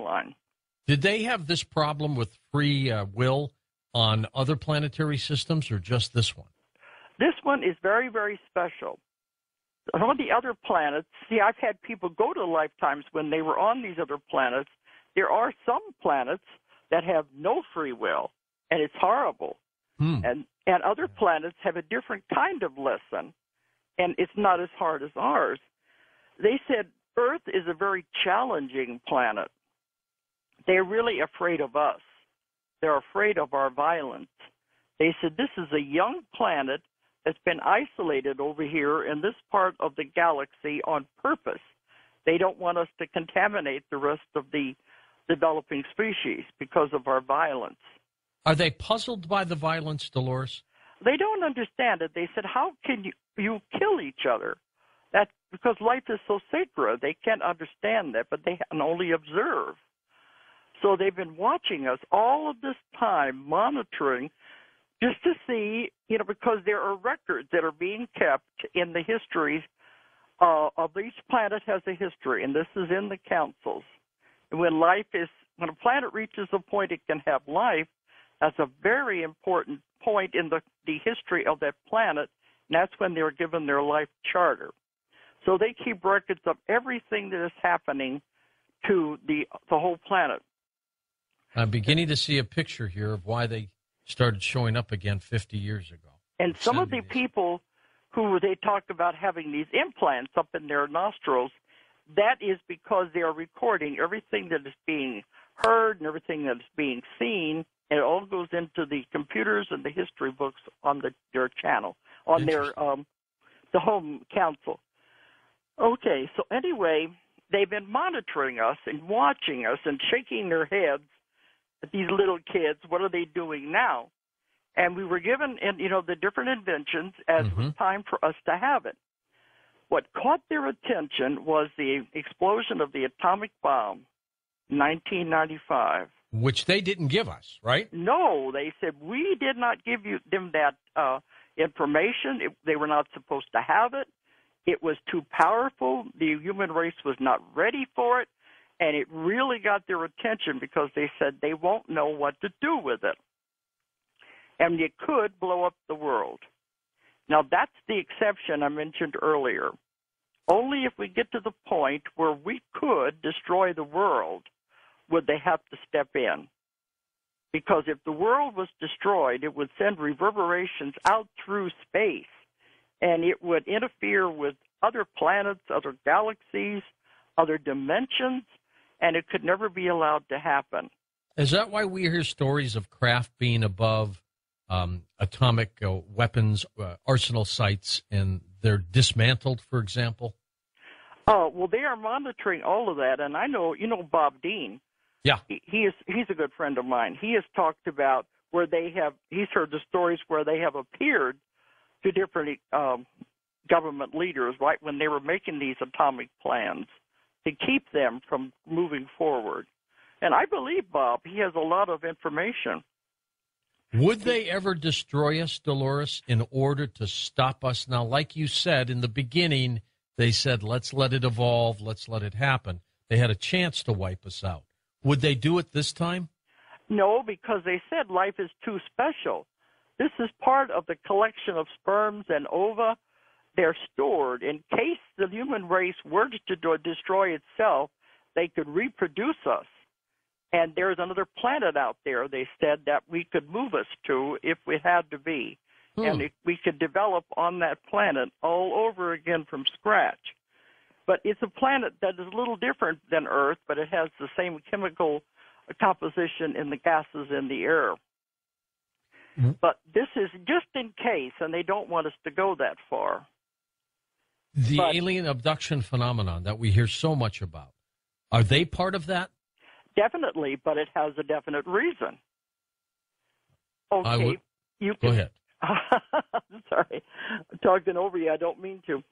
timeline. Did they have this problem with free will on other planetary systems or just this one? This one is very, very special. On the other planets, see, I've had people go to lifetimes when they were on these other planets. There are some planets that have no free will, and it's horrible. And other planets have a different kind of lesson, and it's not as hard as ours. They said Earth is a very challenging planet. They're really afraid of us. They're afraid of our violence. They said this is a young planet that's been isolated over here in this part of the galaxy on purpose. They don't want us to contaminate the rest of the developing species because of our violence. Are they puzzled by the violence, Dolores? They don't understand it. They said, how can you kill each other? That's because life is so sacred. They can't understand that, but they can only observe. So they've been watching us all of this time, monitoring, just to see, because there are records that are being kept in the histories of each planet has a history, and this is in the councils. And when a planet reaches a point it can have life, that's a very important point in the history of that planet, and that's when they're given their life charter. So they keep records of everything that is happening to the whole planet. I'm beginning to see a picture here of why they started showing up again 50 years ago. And some of the people who they talked about having these implants up in their nostrils, that is because they are recording everything that is being heard and everything that is being seen, and it all goes into the computers and the history books on their channel, on their the home council. Okay, so anyway, they've been monitoring us and watching us and shaking their heads at these little kids. What are they doing now? And we were given, the different inventions as it was time for us to have it. What caught their attention was the explosion of the atomic bomb in 1995. Which they didn't give us, right? No, they said, we did not give them that information. They were not supposed to have it. It was too powerful. The human race was not ready for it. And it really got their attention because they said they won't know what to do with it. And it could blow up the world. Now, that's the exception I mentioned earlier. Only if we get to the point where we could destroy the world would they have to step in. Because if the world was destroyed, it would send reverberations out through space, and it would interfere with other planets, other galaxies, other dimensions, and it could never be allowed to happen. Is that why we hear stories of craft being above atomic weapons arsenal sites and they're dismantled, for example? Oh, well, they are monitoring all of that, and I know, Bob Dean. Yeah. He's a good friend of mine. He has talked about where he's heard the stories where they have appeared to different government leaders, right, when they were making these atomic plans to keep them from moving forward. And I believe Bob, he has a lot of information. Would they ever destroy us, Dolores, in order to stop us? Now, like you said, in the beginning, they said, let's let it evolve, let's let it happen. They had a chance to wipe us out. Would they do it this time? No, because they said life is too special. This is part of the collection of sperms and ova. They're stored. In case the human race were to destroy itself, they could reproduce us. And there's another planet out there, they said, that we could move us to if we had to be. And we could develop on that planet all over again from scratch. But it's a planet that is a little different than Earth, but it has the same chemical composition in the gases in the air. But this is just in case, and they don't want us to go that far. The alien abduction phenomenon that we hear so much about, are they part of that? Definitely, but it has a definite reason. Okay, go ahead. Sorry, I'm talking over you. I don't mean to.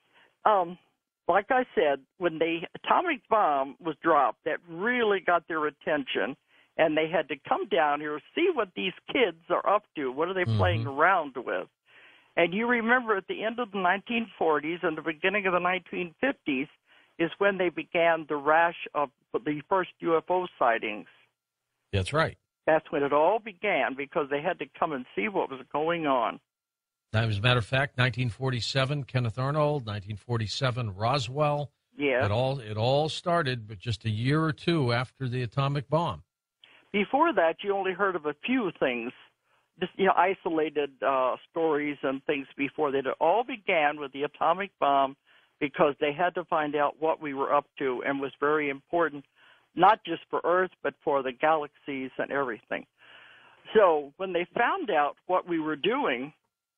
Like I said, when the atomic bomb was dropped, that really got their attention, and they had to come down here, see what these kids are up to. What are they playing around with? And you remember at the end of the 1940s and the beginning of the 1950s is when they began the rash of the first UFO sightings. That's right. That's when it all began, because they had to come and see what was going on. As a matter of fact, 1947, Kenneth Arnold, 1947, Roswell. Yeah. It all started, but just a year or two after the atomic bomb. Before that, you only heard of a few things, just isolated stories and things before that. It all began with the atomic bomb, because they had to find out what we were up to, and was very important, not just for Earth, but for the galaxies and everything. So when they found out what we were doing,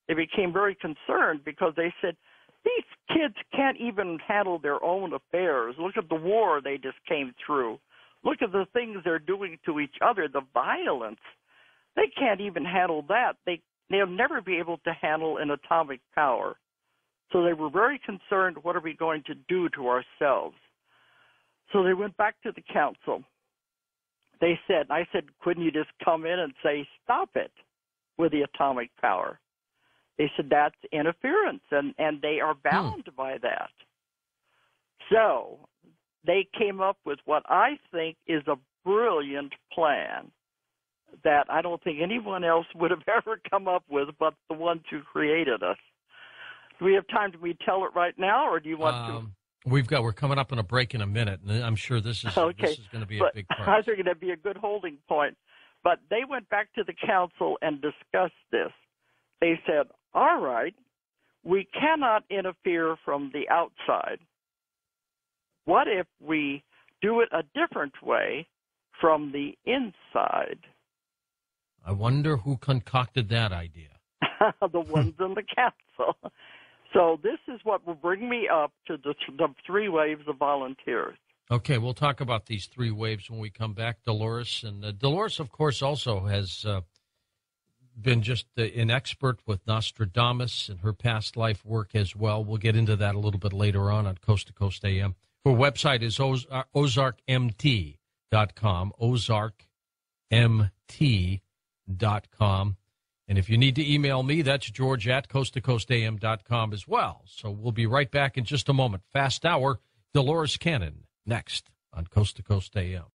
they became very concerned, because they said, these kids can't even handle their own affairs. Look at the war they just came through. Look at the things they're doing to each other, the violence. They can't even handle that. They'll never be able to handle an atomic power. So they were very concerned, what are we going to do to ourselves? So they went back to the council. I said, couldn't you just come in and say, stop it with the atomic power? They said, that's interference, and they are bound by that. So they came up with what I think is a brilliant plan that I don't think anyone else would have ever come up with but the ones who created us. Do we have time? Do we tell it right now, or do you want to? We're coming up on a break in a minute, and I'm sure this is going to be a big part. I think it'd be a good holding point. But they went back to the council and discussed this. They said, all right, we cannot interfere from the outside. What if we do it a different way from the inside? I wonder who concocted that idea. The ones in the council. So this is what will bring me up to the three waves of volunteers. Okay, we'll talk about these three waves when we come back, Dolores. And Dolores, of course, also has been just an expert with Nostradamus and her past life work as well. We'll get into that a little bit later on Coast to Coast AM. Her website is ozarkmt.com, ozarkmt.com. And if you need to email me, that's George at coasttocoastam.com as well. So we'll be right back in just a moment. Fast Hour, Dolores Cannon, next on Coast to Coast AM.